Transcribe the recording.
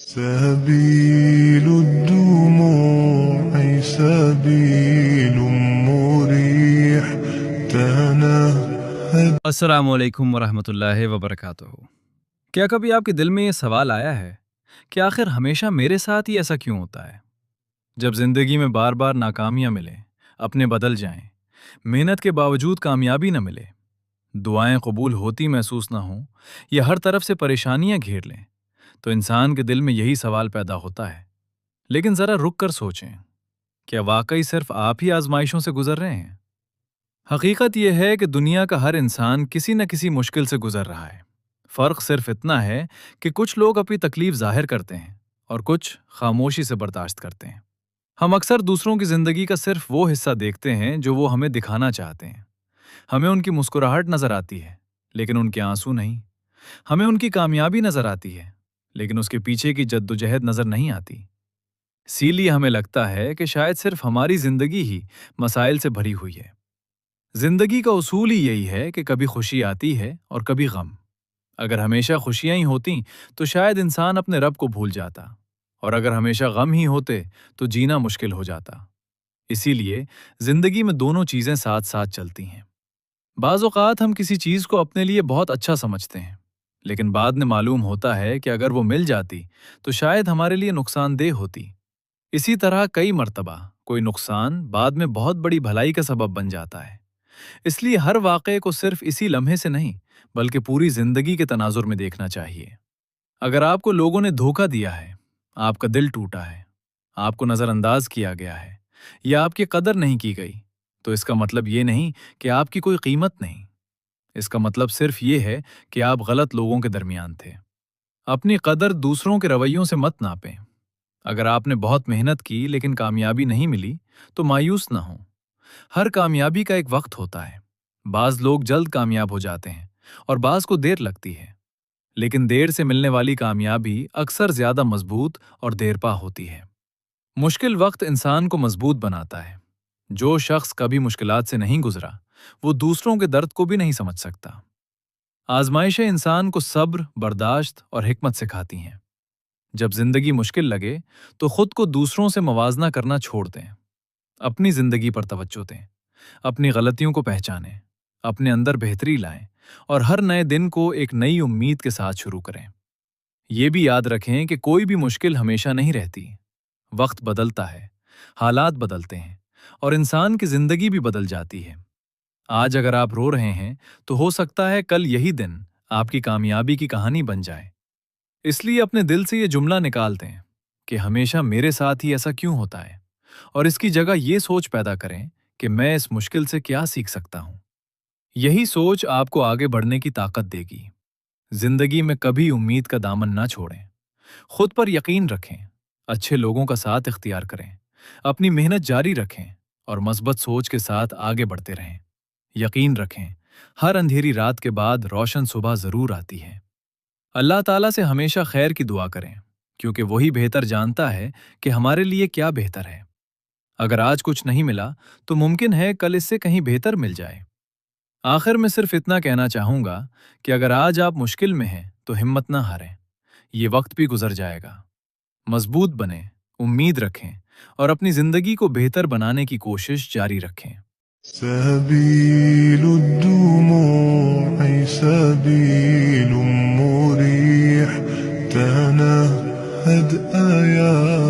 سبيل الدموع سبيل مريح تنهد. السلام علیکم ورحمۃ اللہ وبرکاتہ. کیا کبھی آپ کے دل میں یہ سوال آیا ہے کہ آخر ہمیشہ میرے ساتھ ہی ایسا کیوں ہوتا ہے؟ جب زندگی میں بار بار ناکامیاں ملیں، اپنے بدل جائیں، محنت کے باوجود کامیابی نہ ملے، دعائیں قبول ہوتی محسوس نہ ہوں یا ہر طرف سے پریشانیاں گھیر لیں، تو انسان کے دل میں یہی سوال پیدا ہوتا ہے. لیکن ذرا رک کر سوچیں، کیا واقعی صرف آپ ہی آزمائشوں سے گزر رہے ہیں؟ حقیقت یہ ہے کہ دنیا کا ہر انسان کسی نہ کسی مشکل سے گزر رہا ہے. فرق صرف اتنا ہے کہ کچھ لوگ اپنی تکلیف ظاہر کرتے ہیں اور کچھ خاموشی سے برداشت کرتے ہیں. ہم اکثر دوسروں کی زندگی کا صرف وہ حصہ دیکھتے ہیں جو وہ ہمیں دکھانا چاہتے ہیں. ہمیں ان کی مسکراہٹ نظر آتی ہے لیکن ان کے آنسو نہیں. ہمیں ان کی کامیابی نظر آتی ہے لیکن اس کے پیچھے کی جدوجہد نظر نہیں آتی. اسی لیے ہمیں لگتا ہے کہ شاید صرف ہماری زندگی ہی مسائل سے بھری ہوئی ہے. زندگی کا اصول ہی یہی ہے کہ کبھی خوشی آتی ہے اور کبھی غم. اگر ہمیشہ خوشیاں ہی ہوتیں تو شاید انسان اپنے رب کو بھول جاتا، اور اگر ہمیشہ غم ہی ہوتے تو جینا مشکل ہو جاتا. اسی لیے زندگی میں دونوں چیزیں ساتھ ساتھ چلتی ہیں. بعض اوقات ہم کسی چیز کو اپنے لیے بہت اچھا سمجھتے ہیں لیکن بعد میں معلوم ہوتا ہے کہ اگر وہ مل جاتی تو شاید ہمارے لیے نقصان دہ ہوتی. اسی طرح کئی مرتبہ کوئی نقصان بعد میں بہت بڑی بھلائی کا سبب بن جاتا ہے. اس لیے ہر واقعے کو صرف اسی لمحے سے نہیں بلکہ پوری زندگی کے تناظر میں دیکھنا چاہیے. اگر آپ کو لوگوں نے دھوکہ دیا ہے، آپ کا دل ٹوٹا ہے، آپ کو نظر انداز کیا گیا ہے یا آپ کی قدر نہیں کی گئی، تو اس کا مطلب یہ نہیں کہ آپ کی کوئی قیمت نہیں. اس کا مطلب صرف یہ ہے کہ آپ غلط لوگوں کے درمیان تھے. اپنی قدر دوسروں کے رویوں سے مت ناپیں. اگر آپ نے بہت محنت کی لیکن کامیابی نہیں ملی تو مایوس نہ ہوں. ہر کامیابی کا ایک وقت ہوتا ہے. بعض لوگ جلد کامیاب ہو جاتے ہیں اور بعض کو دیر لگتی ہے، لیکن دیر سے ملنے والی کامیابی اکثر زیادہ مضبوط اور دیرپا ہوتی ہے. مشکل وقت انسان کو مضبوط بناتا ہے. جو شخص کبھی مشکلات سے نہیں گزرا وہ دوسروں کے درد کو بھی نہیں سمجھ سکتا. آزمائشیں انسان کو صبر، برداشت اور حکمت سکھاتی ہیں. جب زندگی مشکل لگے تو خود کو دوسروں سے موازنہ کرنا چھوڑ دیں. اپنی زندگی پر توجہ دیں، اپنی غلطیوں کو پہچانیں، اپنے اندر بہتری لائیں اور ہر نئے دن کو ایک نئی امید کے ساتھ شروع کریں. یہ بھی یاد رکھیں کہ کوئی بھی مشکل ہمیشہ نہیں رہتی. وقت بدلتا ہے، حالات بدلتے ہیں اور انسان کی زندگی بھی بدل جاتی ہے. آج اگر آپ رو رہے ہیں تو ہو سکتا ہے کل یہی دن آپ کی کامیابی کی کہانی بن جائے. اس لیے اپنے دل سے یہ جملہ نکال دیں کہ ہمیشہ میرے ساتھ ہی ایسا کیوں ہوتا ہے، اور اس کی جگہ یہ سوچ پیدا کریں کہ میں اس مشکل سے کیا سیکھ سکتا ہوں. یہی سوچ آپ کو آگے بڑھنے کی طاقت دے گی. زندگی میں کبھی امید کا دامن نہ چھوڑیں. خود پر یقین رکھیں، اچھے لوگوں کا ساتھ اختیار کریں، اپنی محنت جاری رکھیں اور مثبت سوچ کے ساتھ آگے بڑھتے رہیں. یقین رکھیں، ہر اندھیری رات کے بعد روشن صبح ضرور آتی ہے. اللہ تعالیٰ سے ہمیشہ خیر کی دعا کریں کیونکہ وہی بہتر جانتا ہے کہ ہمارے لیے کیا بہتر ہے. اگر آج کچھ نہیں ملا تو ممکن ہے کل اس سے کہیں بہتر مل جائے. آخر میں صرف اتنا کہنا چاہوں گا کہ اگر آج آپ مشکل میں ہیں تو ہمت نہ ہاریں. یہ وقت بھی گزر جائے گا. مضبوط بنیں، امید رکھیں اور اپنی زندگی کو بہتر بنانے کی کوشش جاری رکھیں. سبيل الدموع سبيل مريح تنهد يا